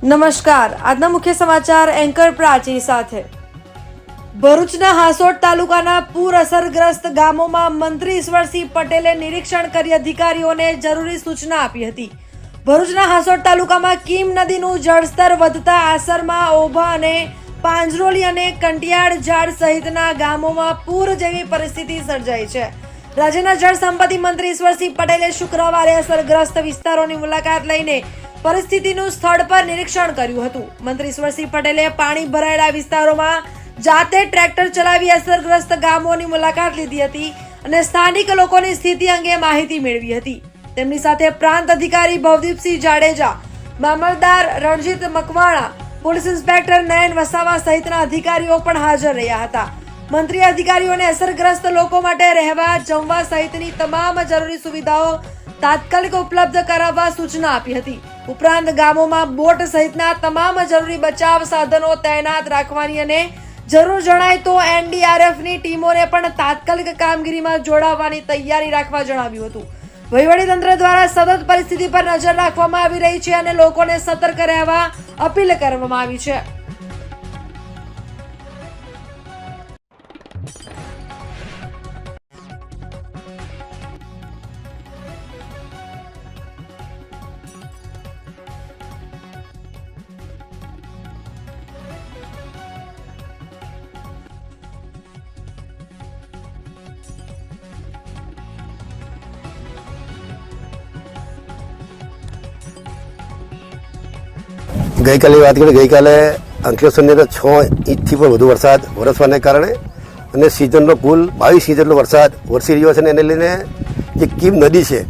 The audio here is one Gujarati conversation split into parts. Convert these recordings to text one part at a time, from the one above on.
નમસ્કાર, આજના મુખ્ય સમાચાર એન્કર પ્રાચી સાથે। ભરૂચના હાસોટ તાલુકાના પૂર અસરગ્રસ્ત ગામોમાં મંત્રી ઈશ્વરસિંહ પટેલે નિરીક્ષણ કરી અધિકારીઓને જરૂરી સૂચના આપી હતી। ભરૂચના હાસોટ તાલુકામાં કીમ નદીનું જળસ્તર વધતા આસરમાં, ઓભા અને પાંજરોલી અને કંટિયાળ ઝાડ સહિતના ગામોમાં પૂર જેવી પરિસ્થિતિ સર્જાઈ છે। રાજ્યના જળ સંપત્તિ મંત્રી ઈશ્વરસિંહ પટેલે શુક્રવારે અસરગ્રસ્ત વિસ્તારોની મુલાકાત લઈને પરિસ્થિતિનું સ્થળ પર નિરીક્ષણ કર્યું હતું। મંત્રી ઈશ્વરસિંહ પટેલે પાણી ભરાયેલા વિસ્તારોમાં જાતે ટ્રેક્ટર ચલાવી અસરગ્રસ્ત ગામોની મુલાકાત લીધી હતી અને સ્થાનિક લોકોની સ્થિતિ અંગે માહિતી મેળવી હતી। તેમની સાથે પ્રાંત અધિકારી ભવદીપસિંહ જાડેજા, મામલતદાર રણજીત મકવાણા, પોલીસ ઇન્સ્પેક્ટર નયન વસાવા સહિતના અધિકારીઓ પણ હાજર રહ્યા હતા। મંત્રીએ અધિકારીઓને અસરગ્રસ્ત લોકો માટે રહેવા, જમવા સહિતની તમામ જરૂરી સુવિધાઓ તાત્કાલિક ઉપલબ્ધ કરાવવા સૂચના આપી હતી। ઉપરાંત ગામોમાં બોટ સહિતના તમામ જરૂરી બચાવ સાધનો તૈનાત રાખવાની અને જરૂર જણાય તો NDRFની ટીમોને પણ તાત્કાલિક કામગીરીમાં જોડાવવાની તૈયારી રાખવા જણાવ્યું હતું। વહીવટીતંત્ર દ્વારા સતત પરિસ્થિતિ પર નજર રાખવામાં આવી રહી છે અને લોકોને સતર્ક રહેવા અપીલ કરવામાં આવી છે। ગઈકાલે વાત કરીએ, ગઈકાલે અંકલેશ્વરની અંદર 6 ઇંચથી પણ વધુ વરસાદ વરસવાને કારણે અને સિઝનનો કુલ 22 ઇંચ જેટલો વરસાદ વરસી રહ્યો છે અને એને લઈને જે કીમ નદી છે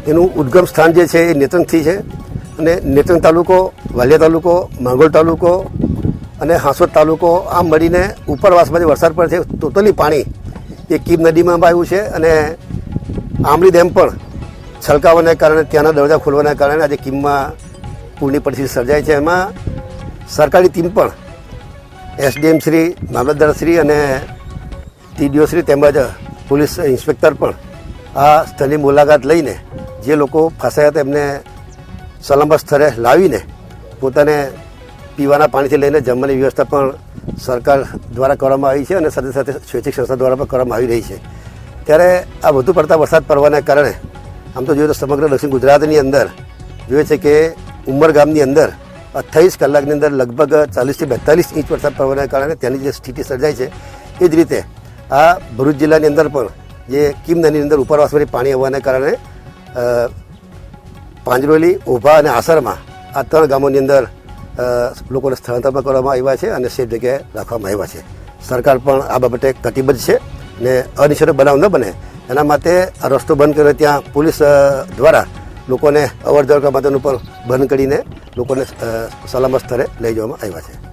એનું ઉદ્ગમ સ્થાન જે છે એ નેત્રંગથી છે અને નેત્રંગ તાલુકો, વાલિયા તાલુકો, માંગોલ તાલુકો અને હાંસોદ તાલુકો આમ મળીને ઉપરવાસમાં જે વરસાદ પડે છે ટોટલી પાણી એ કીમ નદીમાં આવ્યું છે અને આંબલી ડેમ પણ છલકાવાને કારણે ત્યાંના દરવાજા ખોલવાના કારણે આજે કીમમાં પૂરની પરિસ્થિતિ સર્જાય છે। એમાં સરકારી ટીમ પણ SDM શ્રી, મામલતદાર શ્રી અને TDO શ્રી તેમજ પોલીસ ઇન્સ્પેક્ટર પણ આ સ્થળની મુલાકાત લઈને જે લોકો ફસાયા હતા એમને સલામત સ્થળે લાવીને પોતાને પીવાના પાણીથી લઈને જમવાની વ્યવસ્થા પણ સરકાર દ્વારા કરવામાં આવી છે અને સાથે સાથે સ્વૈચ્છિક સંસ્થા દ્વારા પણ કરવામાં આવી રહી છે। ત્યારે આ વધુ પડતા વરસાદ પડવાના કારણે આમ તો જોઈએ તો સમગ્ર દક્ષિણ ગુજરાતની અંદર જોઈએ છે કે ઉમર ગામની અંદર 28 કલાકની અંદર લગભગ 40 થી 42 ઇંચ વરસાદ પડવાના કારણે ત્યાંની જે સ્થિતિ સર્જાય છે એ જ રીતે આ ભરૂચ જિલ્લાની અંદર પણ જે કીમ નદીની અંદર ઉપરવાસમાંથી પાણી આવવાને કારણે પાંજરોલી, ઓભા અને આસરમાં આ 3 ગામોની અંદર લોકોને સ્થળાંતર પણ કરવામાં આવ્યા છે અને સેફ જગ્યાએ રાખવામાં આવ્યા છે। સરકાર પણ આ બાબતે કટિબદ્ધ છે અને અનિશ્ચિત બનાવ ન બને એના માટે આ રસ્તો બંધ કર્યો, ત્યાં પોલીસ દ્વારા લોકોને અવર જવર માટેનું પણ બંધ કરીને લોકોને સલામત સ્થળે લઈ જવામાં આવ્યા છે।